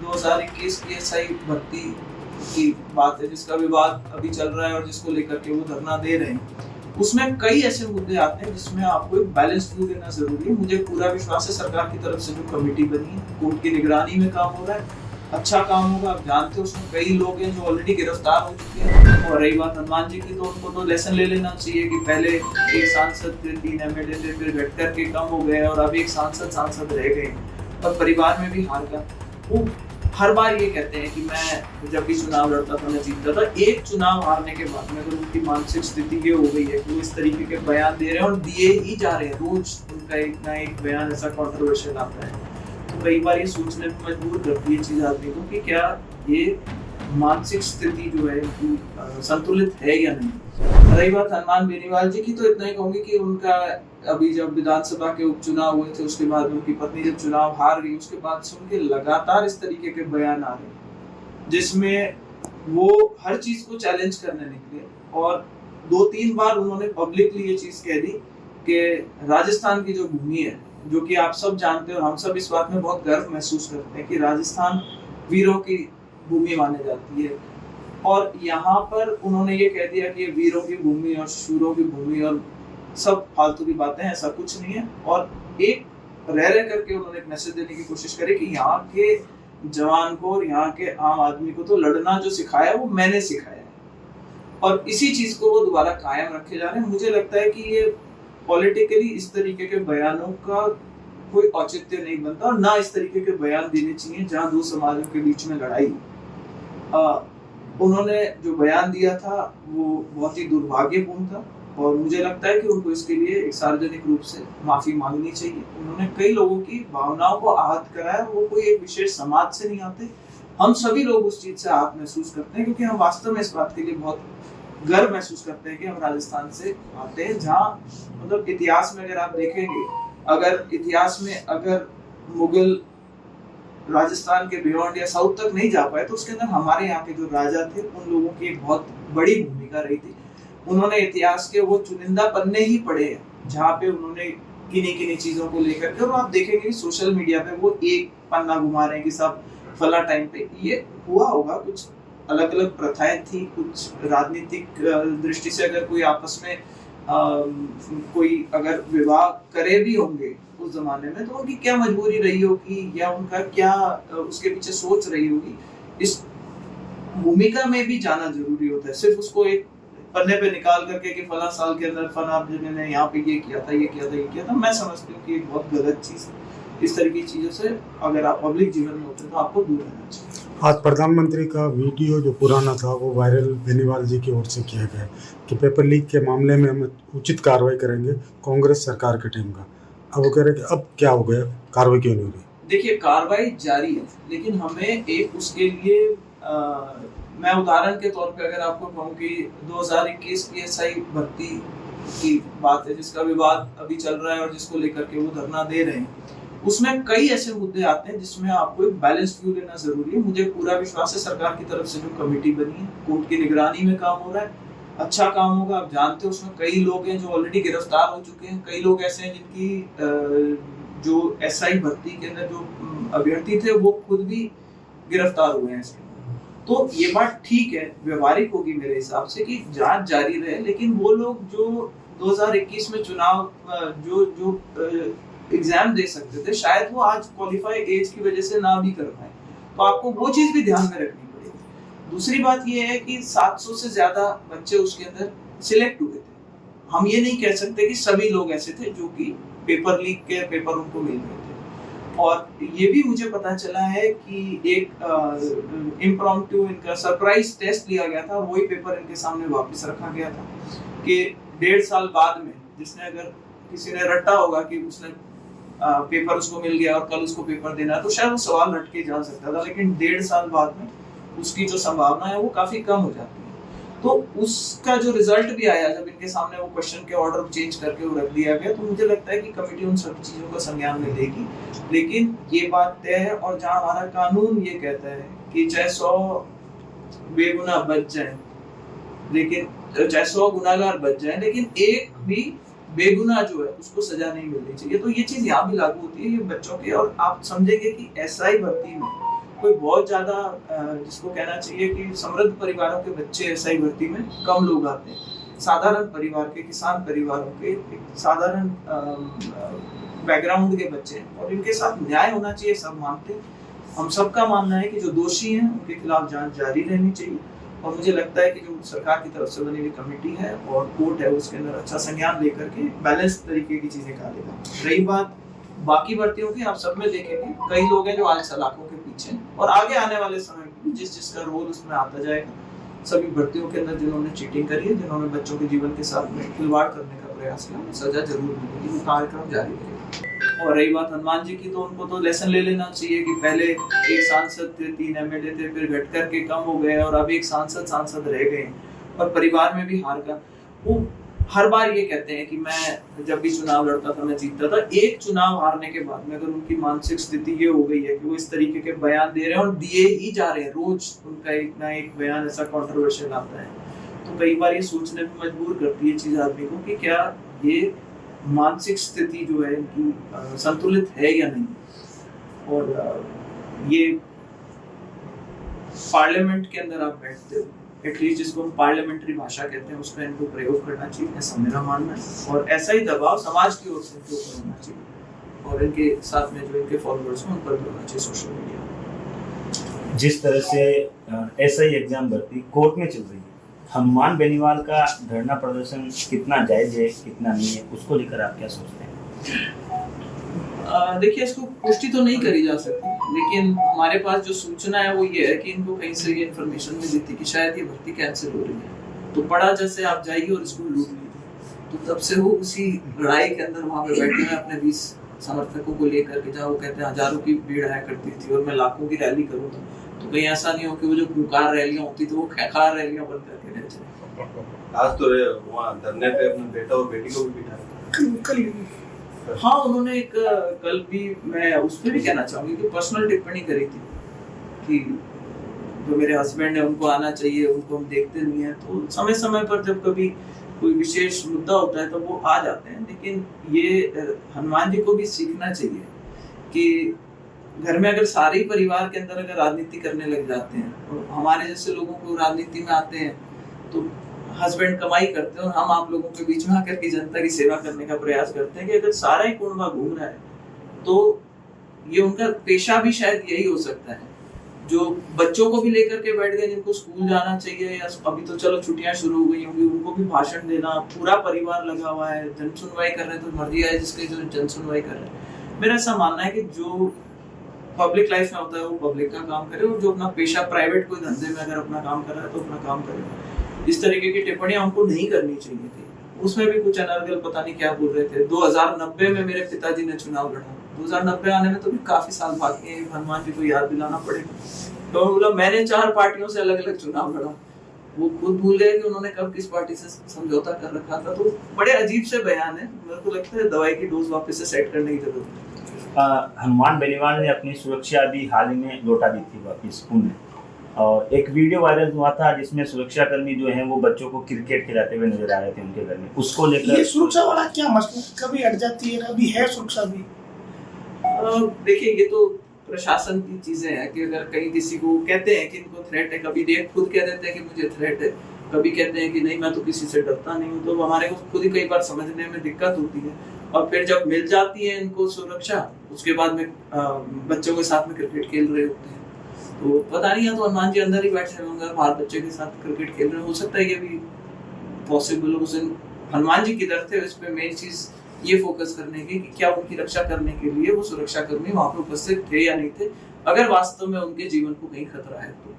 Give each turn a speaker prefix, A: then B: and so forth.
A: 2021 की एसआई भर्ती की बात है, जिसका विवाद अभी चल रहा है और जिसको लेकर के वो धरना दे रहे हैं। उसमें कई ऐसे मुद्दे आते हैं जिसमें आपको एक बैलेंस व्यू देना जरूरी है। मुझे पूरा विश्वास है सरकार की तरफ से जो कमेटी बनी है, कोर्ट की निगरानी में काम हो रहा है, अच्छा काम होगा। आप जानते हो उसमें कई लोग हैं जो ऑलरेडी गिरफ्तार हो चुके हैं। और रही बात हनुमान जी की, तो उनको तो लेसन ले लेना चाहिए कि पहले एक सांसद, फिर 3 एमएलए थे, फिर घट करके कम हो गए और अब एक सांसद रह गए और परिवार में भी हार गया। वो हर बार ये कहते हैं कि मैं जब भी चुनाव लड़ता था मैं जीतता था। एक चुनाव हारने के बाद में अगर उनकी मानसिक स्थिति ये हो गई है कि वो इस तरीके के बयान दे रहे हैं और दिए ही जा रहे हैं, रोज उनका एक ना एक बयान ऐसा कंट्रोवर्शियल आता है, तो कई बार ये सोचने में मजबूर करती है चीज आदमी को कि क्या ये मानसिक स्थिति जो है संतुलित है या नहीं। रही बात हनुमान बेनीवाल जी की, तो इतना ही कहूंगी कि उनका अभी जब विधानसभा के उपचुनाव हुए थे, उसके बाद उनकी पत्नी जब चुनाव हार गई, उसके बाद से उनके लगातार इस तरीके के बयान आ रहे जिसमें वो हर चीज को चैलेंज करने निकले। और 2-3 बार उन्होंने पब्लिकली ये चीज कह दी कि राजस्थान की जो भूमि है, जो कि आप सब जानते हैं और हम सब इस बात में बहुत गर्व महसूस करते हैं कि राजस्थान वीरों की भूमि मानी जाती है। और यहाँ पर उन्होंने ये कह दिया कि ये वीरों की भूमि और शूरों की भूमि और सब फालतू की बातें, ऐसा कुछ नहीं है। और एक रह करके उन्होंने एक मैसेज देने की कोशिश करी कि यहाँ के जवान को और यहाँ के आम आदमी को तो लड़ना जो सिखाया वो मैंने सिखाया है, और इसी चीज को वो दोबारा कायम रखे जा रहे हैं। मुझे लगता है कि ये पॉलिटिकली इस तरीके के बयानों का कोई औचित्य नहीं बनता और ना इस तरीके के बयान देने चाहिए जहां दो समाजों के बीच में लड़ाई। उन्होंने जो बयान दिया था वो बहुत ही दुर्भाग्यपूर्ण था और मुझे लगता है कि उनको इसके लिए एक सार्वजनिक रूप से माफी मांगनी चाहिए। उन्होंने कई लोगों की भावनाओं को आहत कराया, वो कोई एक विशेष समाज से नहीं आते। हम सभी लोग उस चीज से आहत महसूस करते हैं क्योंकि हम वास्तव में इस बात के लिए बहुत गर्व महसूस करते हैं कि हम राजस्थान से आते हैं, जहाँ मतलब इतिहास में अगर आप देखेंगे, अगर इतिहास में अगर मुगल राजस्थान के बियॉन्ड या साउथ तक नहीं जा पाए तो उसके अंदर हमारे यहाँ के जो राजा थे उन लोगों की एक बहुत बड़ी भूमिका रही थी। उन्होंने इतिहास के वो चुनिंदा पन्ने ही पढ़े हैं जहाँ पे उन्होंने किन्हीं चीजों को लेकर के, और आप देखेंगे सोशल मीडिया पे वो एक पन्ना घुमा रहे हैं कि सब फला टाइम पे ये हुआ होगा, कुछ अलग अलग प्रथाएं थी, कुछ राजनीतिक दृष्टि से अगर कोई आपस में कोई अगर विवाह करे भी होंगे उस जमाने में, तो उनकी क्या मजबूरी रही होगी या उनका क्या उसके पीछे सोच रही होगी, इस भूमिका में भी जाना जरूरी होता है। सिर्फ उसको एक पन्ने पे निकाल करके कि फला साल के अंदर फला ने यहाँ पे ये किया था, ये किया था, ये किया था, मैं समझती हूँ कि एक बहुत गलत चीज है। इस तरह की चीजों से अगर आप पब्लिक जीवन में होते हैं तो आपको दूर रहना चाहिए।
B: आज प्रधानमंत्री का वीडियो जो पुराना था वो वायरल बेनीवाल जी की ओर से किया गया कि पेपर लीक के मामले में हम उचित कार्रवाई करेंगे कांग्रेस सरकार के टीम का। अब वो कह रहे कि अब क्या हो गया, कार्रवाई क्यों नहीं हो रही?
A: देखिए, कार्रवाई जारी है, लेकिन हमें एक उसके लिए मैं उदाहरण के तौर पे अगर आपको कहूँ कि 2021 की एसआई भर्ती की बात है, जिसका विवाद अभी चल रहा है और जिसको लेकर के वो धरना दे रहे हैं, उसमें कई ऐसे मुद्दे आते हैं जिसमें आपको एक बैलेंस व्यू देना जरूरी है। मुझे पूरा विश्वास है सरकार की तरफ से जो कमेटी बनी है, कोर्ट की निगरानी में काम हो रहा है, अच्छा काम होगा। आप जानते हो उसमें कई लोग हैं जो ऑलरेडी गिरफ्तार हो चुके हैं, कई लोग ऐसे हैं जिनकी जो एसआई भर्ती के अंदर जो अभ्यर्थी थे वो खुद भी गिरफ्तार हुए हैं इसके। तो ये बात ठीक है, व्यवहारिक होगी मेरे हिसाब से कि जांच जारी रहे, लेकिन वो लोग जो 2021 में चुनाव जो एग्जाम दे सकते थे, शायद वो आज क्वालिफाई एज की वजह से ना भी कर पाए, तो आपको वो चीज भी ध्यान में रखनी पड़ेगी। दूसरी बात ये है कि 700 से ज्यादा बच्चे उसके अंदर सिलेक्ट हुए थे। हम ये नहीं कह सकते कि सभी लोग ऐसे थे जो कि पेपर लीक के पेपर उनको मिल गए थे। और ये भी मुझे पता चला है कि एक इम्प्रॉम्प्टू इनका सरप्राइज टेस्ट लिया गया था, वही पेपर इनके सामने वापस रखा गया था कि 1.5 साल बाद में जिसने अगर किसी ने रटा होगा कि उसने पेपर उसको मिल गया और कल उसको पेपर देना है, तो शायद वो सवाल रट के जा सकता था, लेकिन 1.5 साल बाद में उसकी जो संभावना है वो काफी कम हो जाती है। तो उसका जो रिजल्ट भी आया जब इनके सामने वो क्वेश्चन के ऑर्डर चेंज करके वो रख दिया गया, तो मुझे लगता है कि कमेटी उन सब चीजों का संज्ञान में लेगी। लेकिन ये बात तय है, और जहां हमारा कानून ये कहता है कि चाहे 100 बेगुनाह बच जाए, लेकिन चाहे 100 गुनाहगार बच जाए, लेकिन एक भी बेगुनाह जो है उसको सजा नहीं मिलनी चाहिए। तो ये चीज यहाँ भी लागू होती है ये बच्चों के। और आप समझेंगे कि एसआई भर्ती में कोई बहुत ज्यादा जिसको कहना चाहिए कि समृद्ध परिवारों के बच्चे एसआई भर्ती में कम लोग आते हैं। साधारण परिवार के, किसान परिवारों के, एक साधारण बैकग्राउंड के बच्चे हैं और इनके साथ न्याय होना चाहिए, सब मानते हैं। हम सबका मानना है कि जो दोषी हैं उनके खिलाफ जांच जारी रहनी चाहिए और मुझे लगता है कि जो सरकार की तरफ से बनी हुई कमेटी है और कोर्ट है उसके अंदर अच्छा संज्ञान लेकर के बैलेंस तरीके की चीजें निकालेगा। रही बात बाकी भर्तियों की, आप सब में देखेंगे कई लोग हैं जो आज सलाखों के पीछे हैं और आगे आने वाले समय में जिसका रोल उसमें आता जाएगा। सभी भर्तियों के अंदर जिन्होंने चीटिंग करी है, जिन्होंने बच्चों के जीवन के साथ में खिलवाड़ करने का प्रयास किया, सजा जरूर मिलेगी, वो कार्यक्रम जारी रहेगा। और रही बात हनुमान जी की, तो उनको तो लेसन ले लेना चाहिए कि पहले एक सांसद थे, 3 एमएलए थे, फिर घट करके कम हो गए और अब एक सांसद रह गए और परिवार में भी हार का। वो हर बार ये कहते हैं कि मैं जब भी चुनाव लड़ता था मैं जीतता था। एक चुनाव हारने के बाद में अगर उनकी मानसिक स्थिति ये हो गई है कि वो इस तरीके के बयान दे रहे हैं और दिए ही जा रहे हैं, रोज उनका एक ना एक बयान ऐसा कंट्रोवर्शियल आता है, तो कई बार ये सोचने पे मजबूर करती है चीज आदमी को कि क्या ये मानसिक स्थिति जो है इनकी संतुलित है या नहीं। और ये पार्लियामेंट के अंदर आप बैठते हो, एटलीस्ट जिसको हम पार्लियामेंट्री भाषा कहते हैं उसका इनको प्रयोग करना चाहिए, ऐसा मेरा मानना है। और ऐसा ही दबाव समाज की ओर से इनके ऊपर होना चाहिए और इनके साथ में जो इनके फॉलोअर्स हैं उन पर भी होना चाहिए सोशल मीडिया।
C: जिस तरह से एसआई एग्जाम भर्ती कोर्ट में चल रही है, हनुमान बेनीवाल का धरना प्रदर्शन कितना जायज है कितना नहीं है, उसको लेकर आप क्या सोचते हैं?
A: देखिए, इसको पुष्टि तो नहीं करी जा सकती, लेकिन हमारे पास जो सूचना है वो ये है कि इनको कहीं से ये इन्फॉर्मेशन मिली थी कि शायद ये भर्ती कैंसिल हो रही है। तो पड़ा जैसे आप जाइए और इसको लूट लीजिए, तो तब से वो उसी लड़ाई के अंदर वहाँ पे बैठे हैं अपने 20 समर्थकों को लेकर के, जहाँ वो कहते हैं हजारों की भीड़ आया करती थी और मैं लाखों की रैली करूँगा। तो कहीं ऐसा नहीं हो कि वो जो खुंखार रैलियाँ होती तो वो खैखार रैलियाँ बन करके रह जाए।
D: आज तो वहाँ धरने पे अपने बेटा और बेटी को भी बिठाया।
A: हाँ, उन्होंने एक कल भी, मैं उस पर भी कहना चाहूंगी कि पर्सनल टिप्पणी करी थी कि जो मेरे हस्बैंड है उनको आना चाहिए, उनको हम देखते नहीं है। तो समय समय पर जब कभी कोई विशेष मुद्दा होता है तो वो आ जाते हैं, लेकिन ये हनुमान जी को भी सीखना चाहिए कि घर में अगर सारे ही परिवार के अंदर अगर राजनीति करने लग जाते हैं और हमारे जैसे लोगों को राजनीति में आते हैं तो हस्बैंड कमाई करते हैं और हम आप लोगों के बीच में आकर के जनता की सेवा करने का प्रयास करते हैं कि अगर सारा ही कुंडवा घूम रहा है तो ये उनका पेशा भी शायद यही हो सकता है। जो बच्चों को भी लेकर के बैठ गए जिनको स्कूल जाना चाहिए या अभी तो चलो छुट्टियां शुरू हो गई होंगी, उनको भी भाषण देना, पूरा परिवार लगा हुआ है, जन सुनवाई कर रहे हैं, तो मर्जी है जिसके जो जन सुनवाई कर रहे हैं। मेरा ऐसा मानना है कि जो पब्लिक लाइफ में होता है वो पब्लिक का काम करे और जो अपना पेशा प्राइवेट कोई धंधे में अगर अपना काम कर रहा है तो अपना काम करे। इस तरीके की टिप्पणियां हमको नहीं करनी चाहिए थी। उसमें भी कुछ अनर्गल पता नहीं क्या बोल रहे थे। 2090 में मेरे पिताजी ने चुनाव लड़ा, 2090 आने में तो भी काफी साल बाकी है, हनुमान जी को याद दिलाना पड़ेगा। तो बोला मैंने 4 पार्टियों से अलग अलग चुनाव लड़ा, वो खुद भूल गए कि उन्होंने कब किस पार्टी से समझौता कर रखा था। तो बड़े अजीब से बयान है, मेरे को लगता है दवाई की डोज वापस से सेट करने की जरूरत है।
C: हनुमान बेनीवाल ने अपनी सुरक्षा भी हाल ही में लौटा दी थी वापिस पुणे, और एक वीडियो वायरल हुआ था जिसमें सुरक्षाकर्मी जो हैं वो बच्चों को क्रिकेट खिलाते हुए नजर आ रहे थे उनके घर में। उसको लेकर
E: ये सुरक्षा वाला क्या मसला, कभी हट जाती है, कभी है सुरक्षा भी।
A: देखिए, ये तो प्रशासन की चीजें हैं कि अगर कहीं किसी को कहते हैं कि इनको थ्रेट है, कभी देख खुद कह देते हैं कि मुझे थ्रेट है, कभी कहते हैं कि नहीं मैं तो किसी से डरता नहीं हूँ। तो हमारे को खुद ही कई बार समझने में दिक्कत होती है। और फिर जब मिल जाती है इनको सुरक्षा, उसके बाद में बच्चों के साथ में क्रिकेट खेल रहे होते हैं, तो पता नहीं है तो हनुमान जी अंदर ही बैठे होंगे बाहर बच्चे के साथ क्रिकेट खेल रहे हो सकता है ये भी पॉसिबल हो। हनुमान जी किधर थे, इस पे मेन चीज ये फोकस करने की कि क्या उनकी रक्षा करने के लिए वो सुरक्षा कर्मी वहां पे उपस्थित थे या नहीं थे, अगर वास्तव में उनके जीवन को कहीं खतरा है तो।